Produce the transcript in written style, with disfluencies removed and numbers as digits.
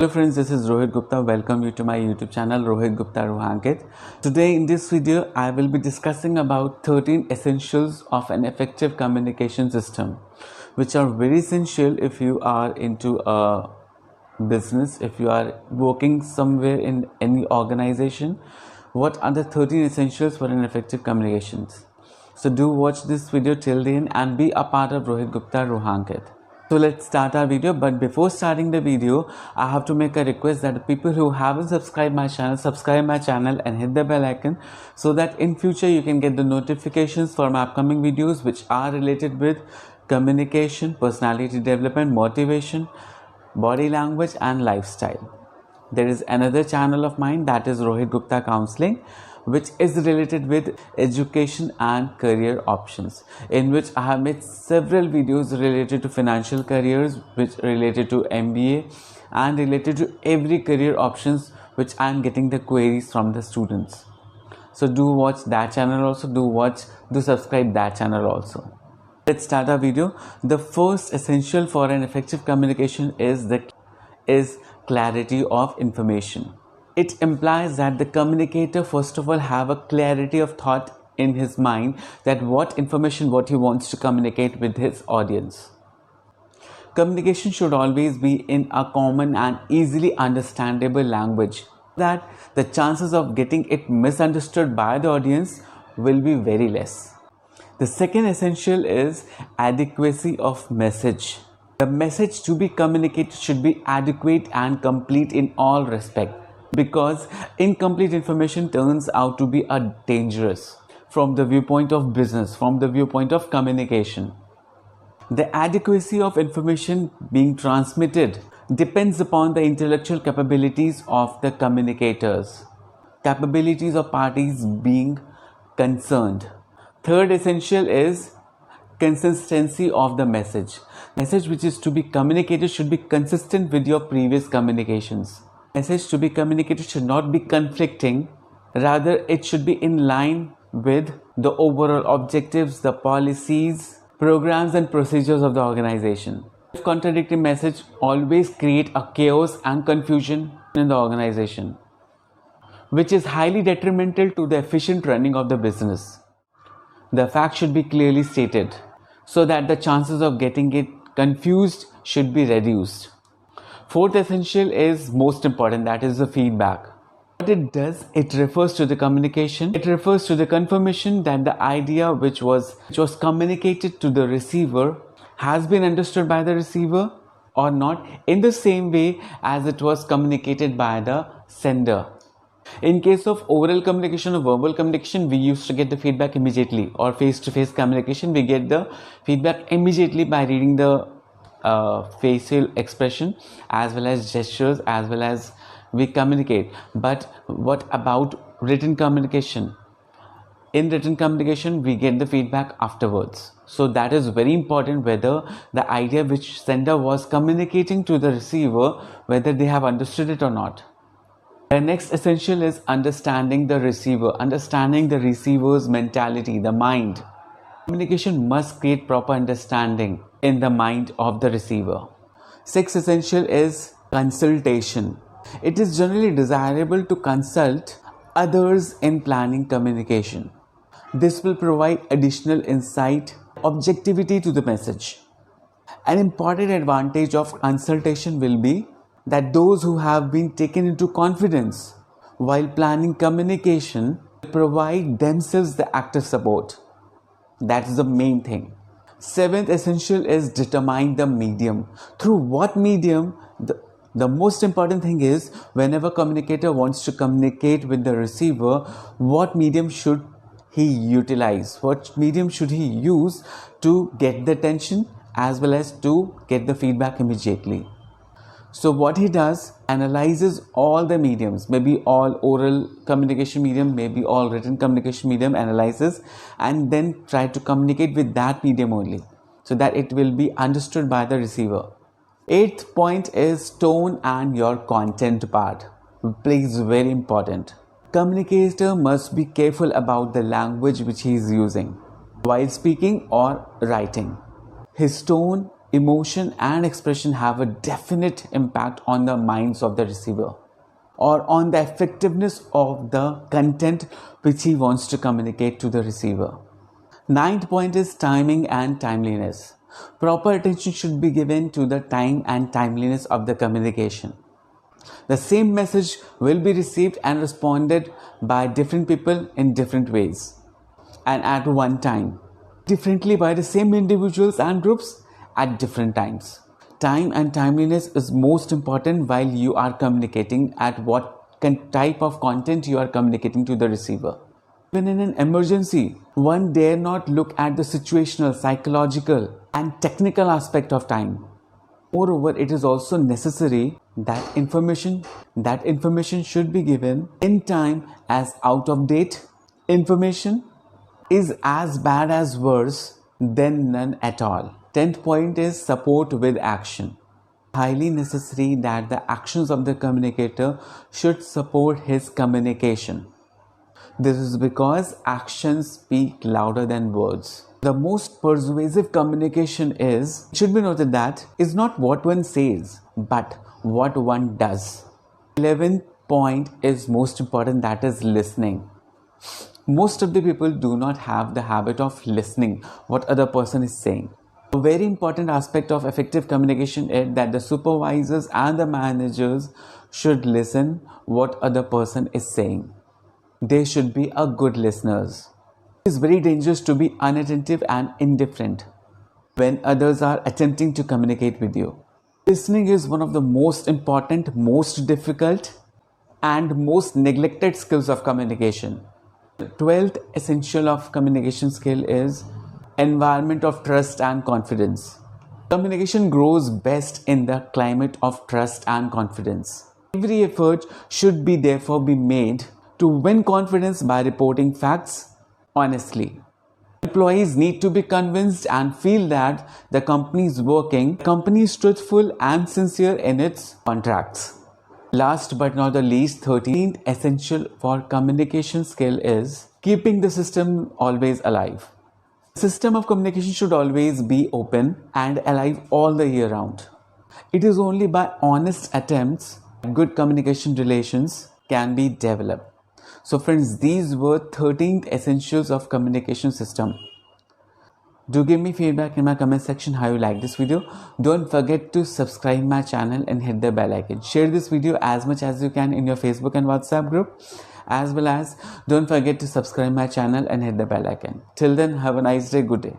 Hello friends, this is Rohit Gupta. Welcome you to my YouTube channel Rohit Gupta Rohankit. Today in this video, I will be discussing about 13 essentials of an effective communication system, which are very essential if you are into a business, if you are working somewhere in any organization. What are the 13 essentials for an effective communications? So do watch this video till the end and be a part of Rohit Gupta Rohankit. So let's start our video, but before starting the video, I have to make a request that the people who haven't subscribed my channel, subscribe my channel and hit the bell icon so that in future you can get the notifications for my upcoming videos which are related with communication, personality development, motivation, body language and lifestyle. There is another channel of mine, that is Rohit Gupta Counseling, which is related with education and career options, in which I have made several videos related to financial careers, which related to MBA and related to every career options which I am getting the queries from the students. So do watch that channel also, do subscribe that channel also. Let's start our video. The first essential for an effective communication is clarity of information. It implies that the communicator first of all have a clarity of thought in his mind that what he wants to communicate with his audience. Communication should always be in a common and easily understandable language, that the chances of getting it misunderstood by the audience will be very less. The second essential is adequacy of message. The message to be communicated should be adequate and complete in all respect, because incomplete information turns out to be dangerous from the viewpoint of business, from the viewpoint of communication. The adequacy of information being transmitted depends upon the intellectual capabilities of the communicators, capabilities of parties being concerned. Third essential is consistency of the message. Message which is to be communicated should be consistent with your previous communications. Message to be communicated should not be conflicting, rather it should be in line with the overall objectives, the policies, programs and procedures of the organization. Contradicting message always create a chaos and confusion in the organization, which is highly detrimental to the efficient running of the business. The fact should be clearly stated so that the chances of getting it confused should be reduced. Fourth essential is most important, that is the feedback. What it does, it refers to the communication. It refers to the confirmation that the idea which was communicated to the receiver has been understood by the receiver or not, in the same way as it was communicated by the sender. In case of oral communication or verbal communication, we used to get the feedback immediately, or face-to-face communication, we get the feedback immediately by reading the facial expression as well as gestures, as well as we communicate. But what about written communication? In written communication, we get the feedback afterwards. So that is very important, whether the idea which sender was communicating to the receiver, whether they have understood it or not. The next essential is understanding the receiver, understanding the receiver's mentality, the mind. Communication must create proper understanding in the mind of the receiver. Sixth essential is consultation. It is generally desirable to consult others in planning communication. This will provide additional insight, objectivity to the message. An important advantage of consultation will be that those who have been taken into confidence while planning communication provide themselves the active support. That is the main thing. Seventh essential is determine the medium. Through what medium? The most important thing is, whenever communicator wants to communicate with the receiver, what medium should he utilize? What medium should he use to get the attention as well as to get the feedback immediately? So what he does, analyzes all the mediums, maybe all oral communication medium, maybe all written communication medium, analyzes and then try to communicate with that medium only, so that it will be understood by the receiver. Eighth point is tone and your content part. Please, very important. Communicator must be careful about the language which he is using while speaking or writing. His tone emotion and expression have a definite impact on the minds of the receiver or on the effectiveness of the content which he wants to communicate to the receiver. Ninth point is timing and timeliness. Proper attention should be given to the time and timeliness of the communication. The same message will be received and responded by different people in different ways and at one time, differently by the same individuals and groups at different times. Time and timeliness is most important while you are communicating at what type of content you are communicating to the receiver. Even in an emergency, one dare not look at the situational, psychological and technical aspect of time. Moreover, it is also necessary that information should be given in time, as out of date information is as bad as worse than none at all. 10th point is support with action. Highly necessary that the actions of the communicator should support his communication. This is because actions speak louder than words. The most persuasive communication should be noted that, is not what one says, but what one does. 11th point is most important, that is listening. Most of the people do not have the habit of listening what other person is saying. A very important aspect of effective communication is that the supervisors and the managers should listen what other person is saying. They should be a good listeners. It is very dangerous to be unattentive and indifferent when others are attempting to communicate with you. Listening is one of the most important, most difficult and most neglected skills of communication. The 12th essential of communication skill is environment of trust and confidence. Communication grows best in the climate of trust and confidence. Every effort should therefore be made to win confidence by reporting facts honestly. Employees need to be convinced and feel that the company is truthful and sincere in its contracts. Last but not the least, 13th essential for communication skill is keeping the system always alive. The system of communication should always be open and alive all the year round. It is only by honest attempts good communication relations can be developed. So friends, these were 13th essentials of communication system. Do give me feedback in my comment section how you like this video. Don't forget to subscribe my channel and hit the bell icon. Share this video as much as you can in your Facebook and WhatsApp group. As well as don't forget to subscribe my channel and hit the bell icon. Till then, have a nice day, good day.